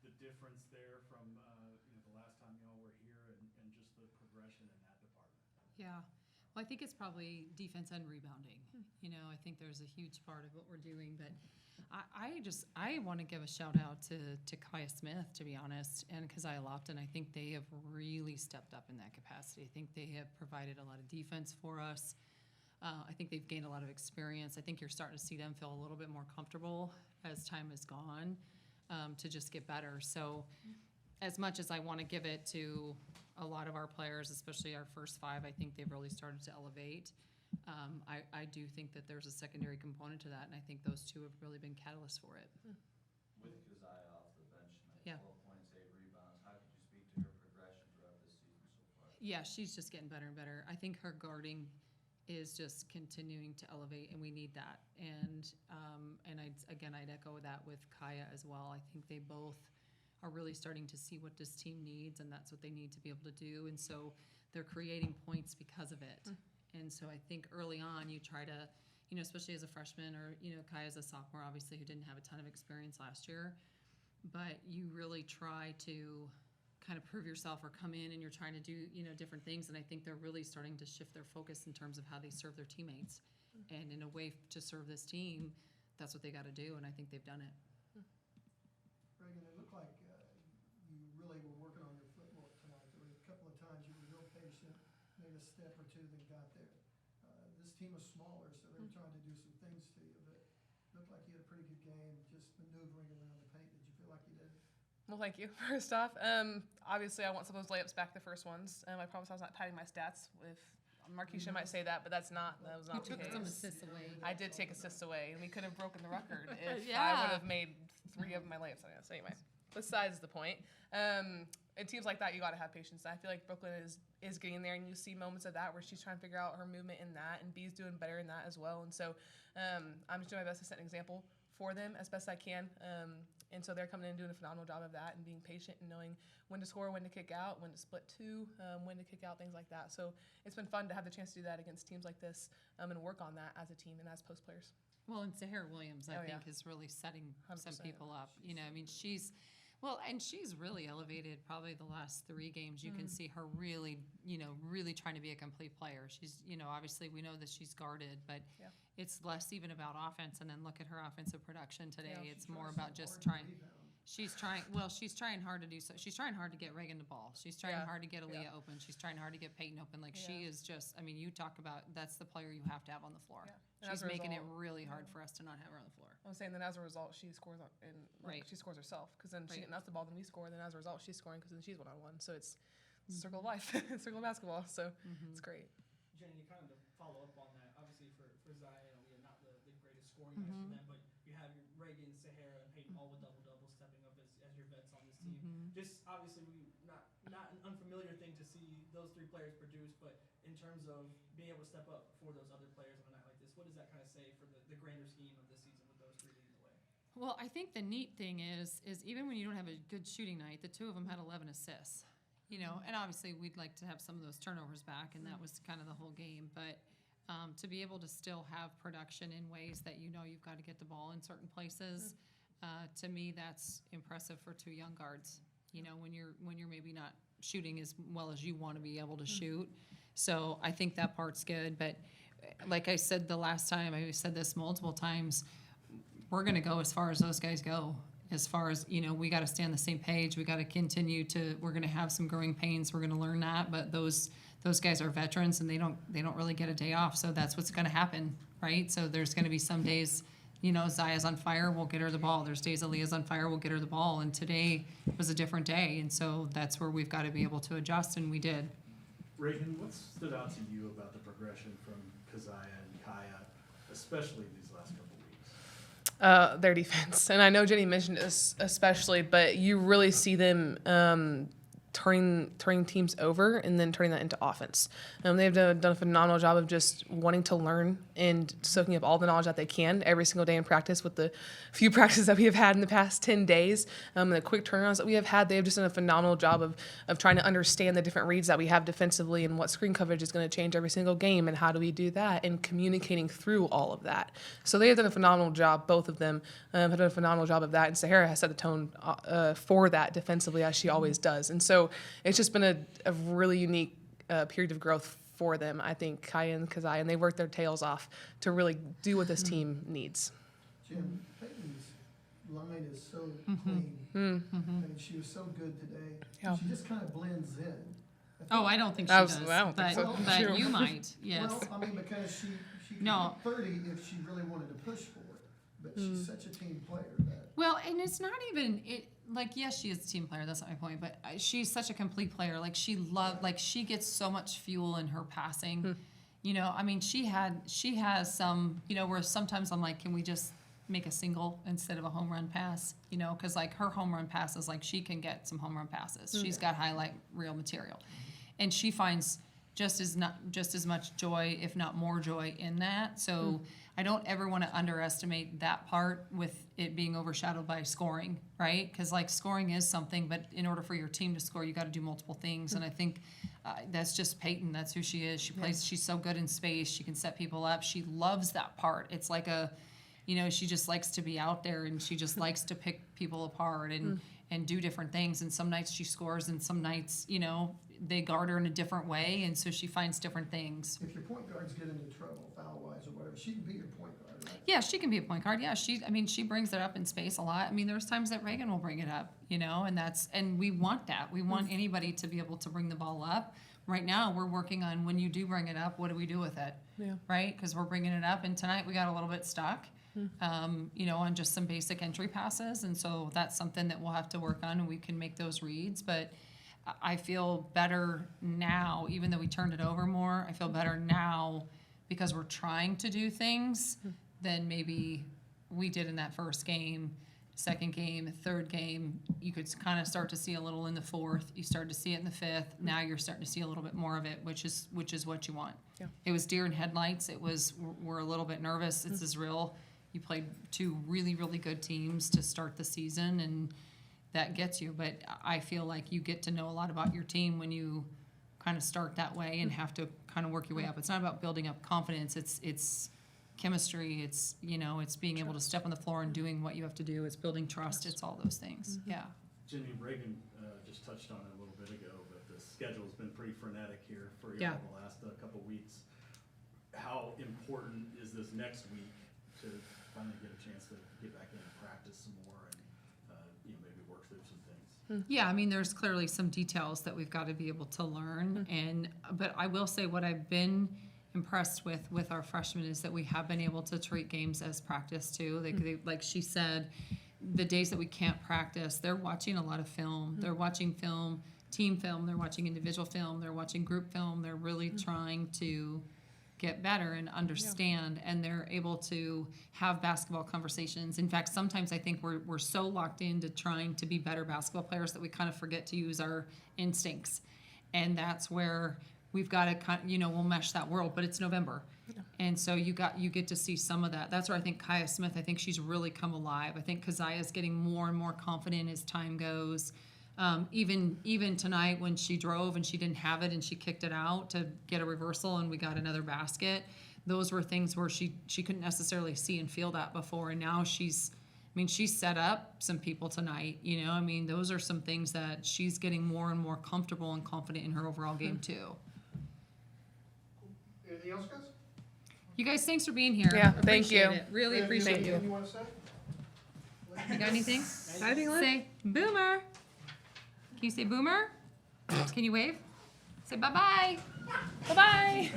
the difference there from the last time y'all were here and just the progression in that department? Yeah. Well, I think it's probably defense and rebounding. I think there's a huge part of what we're doing, but I want to give a shout out to Kaya Smith, to be honest, and Keziah Lofton. I think they have really stepped up in that capacity. I think they have provided a lot of defense for us. I think they've gained a lot of experience. I think you're starting to see them feel a little bit more comfortable as time has gone, to just get better. So as much as I want to give it to a lot of our players, especially our first five, I think they've really started to elevate. I do think that there's a secondary component to that, and I think those two have really been catalysts for it. With Keziah off the bench tonight, Yeah. 12 points, 8 rebounds, how could you speak to her progression throughout this season so far? Yeah, she's just getting better and better. I think her guarding is just continuing to elevate, and we need that. And I'd echo that with Kaya as well. I think they both are really starting to see what this team needs, and that's what they need to be able to do. And so they're creating points because of it. And so I think early on you try to, especially as a freshman, or, Kaya's a sophomore, obviously, who didn't have a ton of experience last year, but you really try to kind of prove yourself or come in and you're trying to do, different things. And I think they're really starting to shift their focus in terms of how they serve their teammates. And in a way to serve this team, that's what they got to do. And I think they've done it. Raegan, it looked like you really were working on your footwork tonight. There were a couple of times you were real patient, made a step or two, then got there. This team was smaller, so they were trying to do some things to you, but it looked like you had a pretty good game just maneuvering around the paint. Did you feel like you did? Well, thank you, first off. Obviously, I want some of those layups back the first ones. I promise I was not padding my stats. With Markeisha might say that, but that was not You the took case. some assists away. I did take assists away, and we could have broken the record if I Yeah. would have made 3 of my layups on this. Anyway, besides the point. In teams like that, you got to have patience. I feel like Brooklyn is getting there, and you see moments of that where she's trying to figure out her movement in that, and B's doing better in that as well. And so I'm just doing my best to set an example for them as best I can. And so they're coming in and doing a phenomenal job of that and being patient and knowing when to score, when to kick out, when to split two, when to kick out, things like that. So it's been fun to have the chance to do that against teams like this and work on that as a team and as post players. Well, and Sahara Williams, I Oh, think, yeah. is really setting some 100%. people up. She's really elevated probably the last 3 games. You can see her really, really trying to be a complete player. She's, obviously we know that she's guarded, but Yeah. it's less even about offense. And then look at her offensive production today. Yeah. It's more about just trying. She's trying hard to do so. She's trying hard to get Raegan the ball. She's trying Yeah. hard to get Aaliyah Yeah. open. She's trying hard to get Peyton open. Like, she Yeah. is just, you talk about, that's the player you have to have on the floor. Yeah. And as She's a making it result- really hard for us to not have her on the floor. I was saying that as a result, she scores Right. she scores herself because then she Right. getting us the ball, then we score. Then as a result, she's scoring because then she's 1-on-1. So it's a circle of life, it's a circle of basketball. So it's great. Jenny, kind of to follow up on that, obviously for Zion and Aaliyah, not the greatest scoring nights for them, but you have your Raegan, Sahara, and Peyton all with double-doubles stepping up as your vets on this team. Just obviously not an unfamiliar thing to see those 3 players produce, but in terms of being able to step up for those other players on a night like this, what does that kind of say for the grander scheme of this season with those 3 leading the way? Well, I think the neat thing is even when you don't have a good shooting night, the 2 of them had 11 assists. And obviously we'd like to have some of those turnovers back, and that was kind of the whole game. But to be able to still have production in ways that you've got to get the ball in certain places, to me that's impressive for 2 young guards. When you're maybe not shooting as well as you want to be able to shoot. So I think that part's good. But like I said the last time, I said this multiple times, we're going to go as far as those guys go. As far as, we got to stay on the same page. We got to continue we're going to have some growing pains. We're going to learn that. But those guys are veterans, and they don't really get a day off. So that's what's going to happen, right? So there's going to be some days, Zaya's on fire, we'll get her the ball. There's days Aaliyah's on fire, we'll get her the ball. And today was a different day. And so that's where we've got to be able to adjust, and we did. Raegan, what stood out to you about the progression from Keziah and Kaya, especially these last couple weeks? Their defense. And I know Jenny mentioned this especially, but you really see them turning teams over and then turning that into offense. They've done a phenomenal job of just wanting to learn and soaking up all the knowledge that they can every single day in practice. With the few practices that we have had in the past 10 days, and the quick turnarounds that we have had, they have just done a phenomenal job of trying to understand the different reads that we have defensively and what screen coverage is going to change every single game and how do we do that, and communicating through all of that. So they have done a phenomenal job. Both of them have done a phenomenal job of that, and Sahara has set the tone for that defensively, as she always does. And so it's just been a really unique period of growth for them, I think, Kaya and Keziah, and they worked their tails off to really do what this team needs. Jim, Peyton's line is so clean. I mean, she was so good today. Yeah. She just kind of blends in. Oh, I don't think she I does, don't think so. but Sure. you might, yes. Well, I mean, because she could No. hit 30 if she really wanted to push for it, but she's such a team player that. Well, and it's not even like, yes, she is a team player. That's not my point. But she's such a complete player. Like she gets so much fuel in her passing. You know, I mean, she has some, you know, where sometimes I'm like, can we just make a single instead of a home run pass? You know, because like her home run passes, like she can get some home run passes. She's got highlight reel material, and she finds just as much joy, if not more joy, in that. So I don't ever want to underestimate that part with it being overshadowed by scoring, right? Because like scoring is something, but in order for your team to score, you got to do multiple things. And I think that's just Peyton. That's who she is. She plays. She's so good in space. She can set people up. She loves that part. It's like she just likes to be out there, and she just likes to pick people apart and do different things. And some nights she scores, and some nights, you know, they guard her in a different way, and so she finds different things. If your point guards get into trouble, foul-wise or whatever, she can be your point guard, right? Yeah, she can be a point guard. Yeah, she brings it up in space a lot. I mean, there's times that Raegan will bring it up, you know, and we want that. We want anybody to be able to bring the ball up. Right now, we're working on when you do bring it up, what do we do with it? Yeah. Right? Because we're bringing it up, and tonight we got a little bit stuck, you know, on just some basic entry passes, and so that's something that we'll have to work on, and we can make those reads. But I feel better now, even though we turned it over more. I feel better now because we're trying to do things than maybe we did in that first game, second game, third game. You could kind of start to see a little in the fourth. You started to see it in the fifth. Now you're starting to see a little bit more of it, which is what you want. Yeah. It was deer in headlights. It was we're a little bit nervous. It's as real. You played two really, really good teams to start the season, and that gets you. But I feel like you get to know a lot about your team when you kind of start that way and have to kind of work your way up. It's not about building up confidence. It's chemistry. It's, you know, it's being able to step on the floor and doing what you have to do. It's building trust. It's all those things. Yeah. Jennie, Raegan just touched on it a little bit ago, but the schedule's been pretty frenetic here for you Yeah. all the last couple weeks. How important is this next week to finally get a chance to get back in and practice some more and you know, maybe work through some things? Yeah, I mean, there's clearly some details that we've got to be able to learn, but I will say what I've been impressed with our freshmen is that we have been able to treat games as practice too. Like she said, the days that we can't practice, they're watching a lot of film. They're watching film, team film. They're watching individual film. They're watching group film. They're really trying to get better and understand, and they're able to have basketball conversations. In fact, sometimes I think we're so locked into trying to be better basketball players that we kind of forget to use our instincts, and that's where we've got to we'll mesh that world. But it's November, and so you get to see some of that. That's where I think Kaya Smith, I think she's really come alive. I think Keziah's getting more and more confident as time goes. Even tonight when she drove and she didn't have it and she kicked it out to get a reversal and we got another basket, those were things where she couldn't necessarily see and feel that before, and now she set up some people tonight, you know. I mean, those are some things that she's getting more and more comfortable and confident in her overall game too. Anything else, guys? You guys, thanks for being here. Yeah, thank Appreciate you. it. Really appreciate Anything you. you want to say? You got anything? Anything, Liz? Say boomer. Can you say boomer? Can you wave? Say bye-bye. Bye-bye.